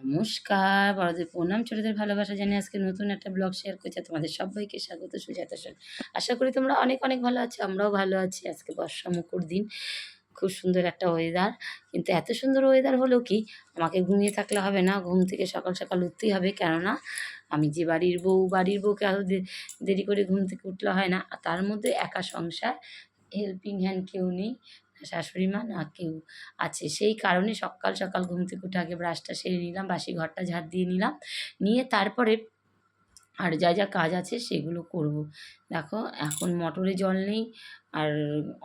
নমস্কার, বড়দের প্রণাম, ছোটদের ভালোবাসা জানিয়ে আজকে নতুন একটা ব্লগ শেয়ার করছি। তোমাদের সবাইকে স্বাগত। সুজাতা সেন। আশা করি তোমরা অনেক অনেক ভালো আছো, আমরাও ভালো আছি। আজকে বর্ষামুখর দিন, খুব সুন্দর একটা ওয়েদার। কিন্তু এত সুন্দর ওয়েদার হলেও কি আমাকে ঘুমিয়ে থাকলে হবে না, ঘুম থেকে সকাল সকাল উঠতেই হবে। কেননা আমি যে বাড়ির বউকে আরও দেরি করে ঘুম থেকে উঠলে হয় না। আর তার মধ্যে একা সংসার, হেল্পিং হ্যান্ড কেউ নেই, না শাশুড়ি মা না কেউ আছে। সেই কারণে সকাল সকাল ঘুম থেকে উঠে আগে ব্রাশটা সেরে নিলাম, বাসি ঘরটা ঝাড় দিয়ে নিলাম, নিয়ে তারপরে আর যা যা কাজ আছে সেগুলো করব। দেখো এখন মোটরে জল নেই, আর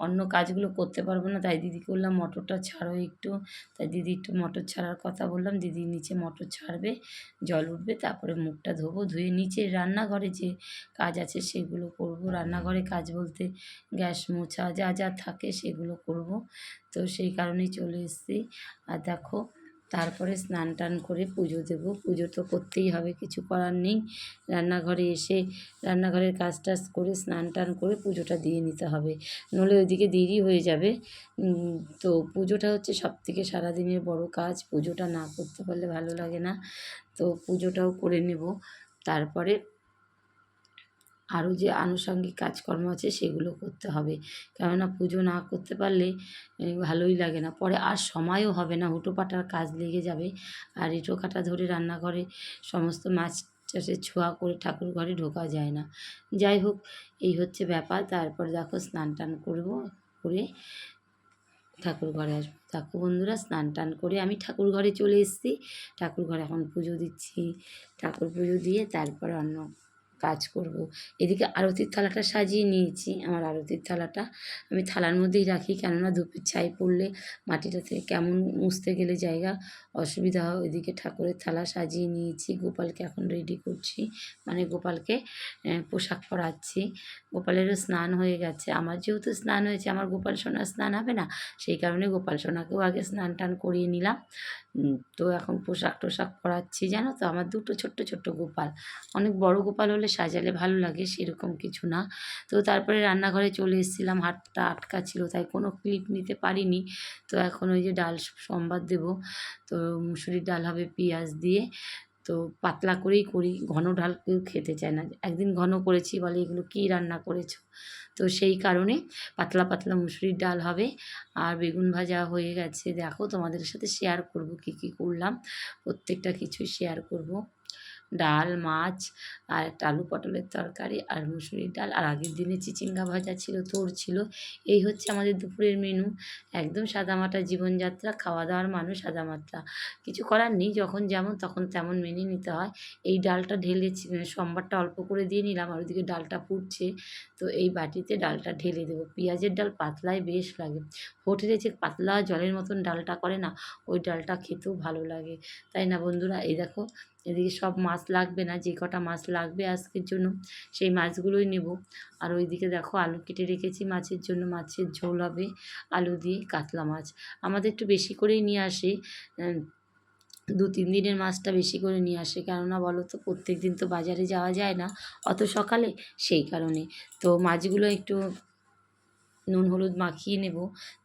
অন্য কাজগুলো করতে পারবো না, তাই দিদিকে বললাম মোটরটা ছাড়ো একটু। তাই দিদি একটু মোটর ছাড়ার কথা বললাম, দিদি নিচে মোটর ছাড়বে, জল উঠবে, তারপরে মুখটা ধোবো, ধুয়ে নিচে রান্নাঘরে যে কাজ আছে সেগুলো করব। রান্নাঘরে কাজ বলতে গ্যাস মোছা যা যা থাকে সেগুলো করব। তো সেই কারণেই চলে এসেছি। আর দেখো তারপরে স্নান টান করে পুজো দেবো। পুজো তো করতেই হবে, কিছু করার নেই। রান্নাঘরে এসে রান্নাঘরের কাজ টাজ করে স্নান টান করে পুজোটা দিয়ে নিতে হবে, নইলে ওইদিকে দেরি হয়ে যাবে। তো পুজোটা হচ্ছে সবথেকে সারাদিনের বড় কাজ, পুজোটা না করতে পারলে ভালো লাগে না। তো পুজোটাও করে নেব। তারপরে আরও যে আনুষঙ্গিক কাজকর্ম আছে সেগুলো করতে হবে, কেননা পুজো না করতে পারলে ভালোই লাগে না। পরে আর সময়ও হবে না, হুটোপাটার কাজ লেগে যাবে। আর এঁটো কাটা ধরে রান্নাঘরে সমস্ত মাছ টাছের ছোঁয়া করে ঠাকুর ঘরে ঢোকা যায় না। যাই হোক, এই হচ্ছে ব্যাপার। তারপর দেখো স্নান টান করবো, করে ঠাকুর ঘরে আসবো। দেখো বন্ধুরা, স্নান টান করে আমি ঠাকুর ঘরে চলে এসেছি। ঠাকুর ঘরে এখন পুজো দিচ্ছি, ঠাকুর পুজো দিয়ে তারপরে অন্য কাজ করব। এদিকে আরতির থালাটা সাজিয়ে নিয়েছি। আমার আরতির থালাটা আমি থালার মধ্যেই রাখি, কেননা ধূপের ছাই পড়লে মাটিটা থেকে কেমন মুছতে গেলে জায়গা অসুবিধা হয়। ওইদিকে ঠাকুরের থালা সাজিয়ে নিয়েছি, গোপালকে এখন রেডি করছি, মানে গোপালকে পোশাক পরাচ্ছি। গোপালেরও স্নান হয়ে গেছে, আমার যেহেতু স্নান হয়েছে, আমার গোপাল সোনার স্নান হবে না, সেই কারণে গোপাল সোনাকেও আগে স্নান টান করিয়ে নিলাম। তো এখন পোশাক টোশাক পরাচ্ছি। জানো তো, আমার দুটো ছোট্ট ছোট্ট গোপাল, অনেক বড় গোপাল হলে সাজালে ভালো লাগে, সেরকম কিছু না। তো তারপরে রান্নাঘরে চলে এসেছিলাম, হাতটা আটকা ছিল তাই কোনো ক্লিপ নিতে পারিনি। তো এখন ওই যে ডাল সম্বাদ দেবো, তো মুসুরির ডাল হবে পেঁয়াজ দিয়ে। তো পাতলা করেই করি, ঘন ডাল কেউ খেতে চায় না। একদিন ঘন করেছি, বলে এগুলো কী রান্না করেছো। তো সেই কারণে পাতলা পাতলা মুসুরির ডাল হবে। আর বেগুন ভাজা হয়ে গেছে। দেখো তোমাদের সাথে শেয়ার করব কী কী করলাম, প্রত্যেকটা কিছুই শেয়ার করব। ডাল, মাছ, আর একটা আলু পটলের তরকারি, আর মুসুরির ডাল, আর আগের দিনে চিচিঙ্গা ভাজা ছিল, তোড় ছিল। এই হচ্ছে আমাদের দুপুরের মেনু। একদম সাদামাটা জীবনযাত্রা, খাওয়া দাওয়ার মানুষ সাদামাটা, কিছু করার নেই, যখন যেমন তখন তেমন মেনে নিতে হয়। এই ডালটা ঢেলেছি, সম্বারটা অল্প করে দিয়ে নিলাম, আর ওইদিকে ডালটা ফুটছে। তো এই বাটিতে ডালটা ঢেলে দেবো। পেঁয়াজের ডাল পাতলায় বেশ লাগে, হোটেলে যে পাতলা জলের মতন ডালটা করে না, ওই ডালটা খেতেও ভালো লাগে, তাই না বন্ধুরা? এই দেখো, এদিকে সব মাছ লাগবে না, যে কটা মাছ লাগবে আজকের জন্য সেই মাছগুলোই নেব। আর ওইদিকে দেখো আলু কেটে রেখেছি মাছের জন্য, মাছের ঝোল হবে আলু দিয়ে, কাতলা মাছ আমাদের একটু বেশি করেই নিয়ে আসে। 2-3 দিনের মাছটা বেশি করে নিয়ে আসে, কেননা বলো তো প্রত্যেক দিন তো বাজারে যাওয়া যায় না অত সকালে, সেই কারণে। তো মাছগুলো একটু নুন হলুদ মাখিয়ে নেব।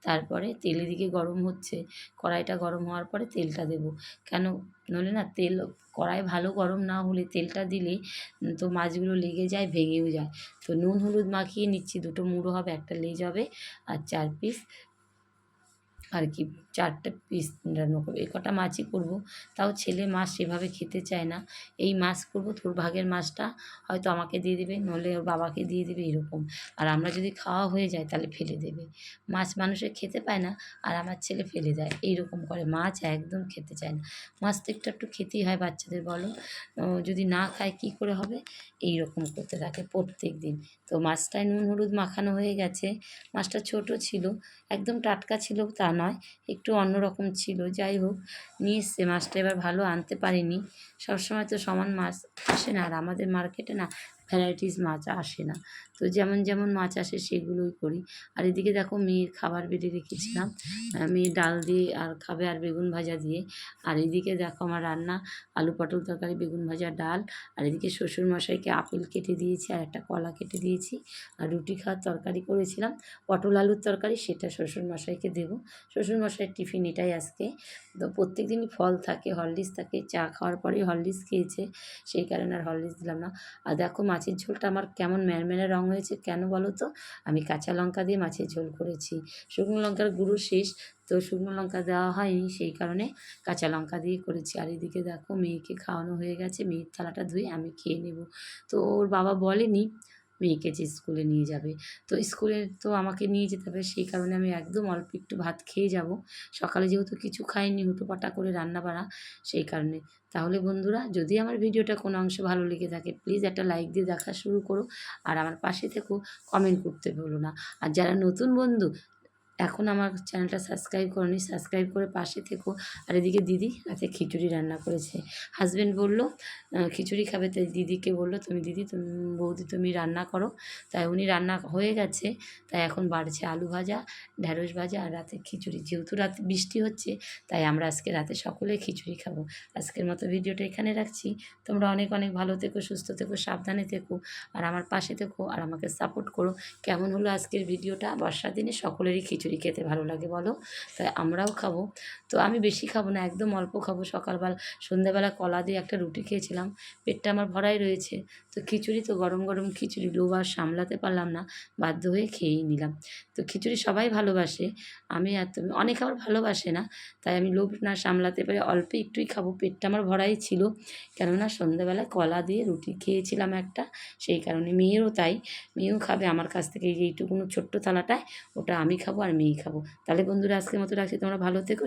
তারপরে তেল এদিকে গরম হচ্ছে, কড়াইটা গরম হওয়ার পরে তেলটা দেব। কেন, নইলে না তেল কড়াই ভালো গরম না হলে তেলটা দিলে তো মাছগুলো লেগে যায়, ভেঙেও যায়। তো নুন হলুদ মাখিয়ে নিচ্ছি, 2টো মুড়ো হবে, একটা লেজ হবে, আর 4 পিস আর কি, 4টে পিস রান্না করবো। এ কটা মাছই করবো, তাও ছেলে মাছ সেভাবে খেতে চায় না। এই মাছ করবো, তোর ভাগের মাছটা হয়তো আমাকে দিয়ে দেবে, নইলে ওর বাবাকে দিয়ে দেবে, এরকম। আর আমরা যদি খাওয়া হয়ে যায় তাহলে ফেলে দেবে। মাছ মানুষে খেতে পায় না, আর আমার ছেলে ফেলে দেয়, এইরকম করে। মাছ একদম খেতে চায় না। মাছ তো একটু একটু খেতেই হয় বাচ্চাদের, বলো। যদি না খায় কী করে হবে, এইরকম করতে থাকে প্রত্যেক দিন। তো মাছটায় নুন হলুদ মাখানো হয়ে গেছে। মাছটা ছোট ছিল, একদম টাটকা ছিল তা নয়, একটু অন্যরকম ছিল। যাই হোক, নিয়ে এসছে মাছটা, এবার ভালো আনতে পারিনি, সবসময় তো সমান মাছ আসে না, আর আমাদের মার্কেটে না ভ্যারাইটিস মাছ আসে না। তো যেমন, যেমন মাছ আসে সেগুলোই করি। আর এদিকে দেখো মেয়ের খাবার বেড়ে রেখেছিলাম। মেয়ে ডাল দিয়ে আর খাবে আর বেগুন ভাজা দিয়ে। আর এদিকে দেখো আমার রান্না আলু পটল তরকারি, বেগুন ভাজা, ডাল। আর এদিকে শ্বশুরমশাইকে আপেল কেটে দিয়েছি আর একটা কলা কেটে দিয়েছি। আর রুটি খাওয়ার তরকারি করেছিলাম, পটল আলুর তরকারি, সেটা শ্বশুরমশাইকে দেবো। শ্বশুরমশাইয়ের টিফিন এটাই আজকে। তো প্রত্যেকদিনই ফল থাকে, হরলিক্স থাকে। চা খাওয়ার পরেই হরলিক্স খেয়েছে, সেই কারণে আর হরলিক্স দিলাম না। আর দেখো মাছের ঝোলটা আমার কেমন ম্যাড়ম্যাড়ে রঙ হয়েছে, কেন বলো তো? আমি কাঁচা লঙ্কা দিয়ে মাছের ঝোল করেছি। শুকনো লঙ্কার গুঁড়ো শেষ, তো শুকনো লঙ্কা দেওয়া হয়নি, সেই কারণে কাঁচা লঙ্কা দিয়ে করেছি। আর এদিকে দেখো মেয়েকে খাওয়ানো হয়ে গেছে, মেয়ের থালাটা ধুয়ে আমি খেয়ে নেব। তো ওর বাবা বলেনি মেয়েকে যে স্কুলে নিয়ে যাবে। তো স্কুলে তো আমাকে নিয়ে যেতে হবে, সেই কারণে আমি একদম অল্প একটু ভাত খেয়ে যাব। সকালে যেহেতু কিছু খাইনি, হুটোপাটা করে রান্নাবাড়া, সেই কারণে। তাহলে বন্ধুরা, যদি আমার ভিডিওটা কোনো অংশে ভালো লেগে থাকে প্লিজ একটা লাইক দিয়ে দেখা শুরু করো। আর আমার পাশে থেকেও, কমেন্ট করতে ভুলো না। আর যারা নতুন বন্ধু এখন আমার চ্যানেলটা সাবস্ক্রাইব করোনি, সাবস্ক্রাইব করে পাশে থেকো। আর এদিকে দিদি রাতে খিচুড়ি রান্না করেছে। হাজব্যান্ড বলল খিচুড়ি খাবে, তাই দিদিকে বলল তুমি দিদি তুমি বৌদি তুমি রান্না করো। তাই উনি রান্না হয়ে গেছে, তাই এখন বাড়ছে আলু ভাজা, ঢ্যাঁড়স ভাজা আর রাতে খিচুড়ি। যেহেতু রাতে বৃষ্টি হচ্ছে, তাই আমরা আজকে রাতে সকলে খিচুড়ি খাবো। আজকের মতো ভিডিওটা এখানে রাখছি। তোমরা অনেক অনেক ভালো থেকো, সুস্থ থেকো, সাবধানে থেকো, আর আমার পাশে থেকো, আর আমাকে সাপোর্ট করো। কেমন হলো আজকের ভিডিওটা? বর্ষার দিনে সকলেরই খিচুড়ি খেতে ভালো লাগে বলো, তাই আমরাও খাবো। তো আমি বেশি খাবো না, একদম অল্প খাবো। সকালবেলা সন্ধ্যাবেলা কলা দিয়ে একটা রুটি খেয়েছিলাম, পেটটা আমার ভরাই রয়েছে। তো খিচুড়ি তো গরম গরম খিচুড়ি, লোভ আর সামলাতে পারলাম না, বাধ্য হয়ে খেয়েই নিলাম। তো খিচুড়ি সবাই ভালোবাসে, আমি এত অনেকে আবার ভালোবাসে না, তাই আমি লোভ না সামলাতে পারে অল্প একটুই খাবো। পেটটা আমার ভরাই ছিল, কেননা সন্ধ্যাবেলায় কলা দিয়ে রুটি খেয়েছিলাম একটা, সেই কারণে। মেয়েরও তাই, মেয়েও খাবে আমার কাছ থেকে এই যে এইটুকুনো ছোট্ট থালাটায়, ওটা আমি খাবো আর মেয়েই খাবো। তাহলে বন্ধুরা আজকের মতো রাখছি, তোমরা ভালো থেকো।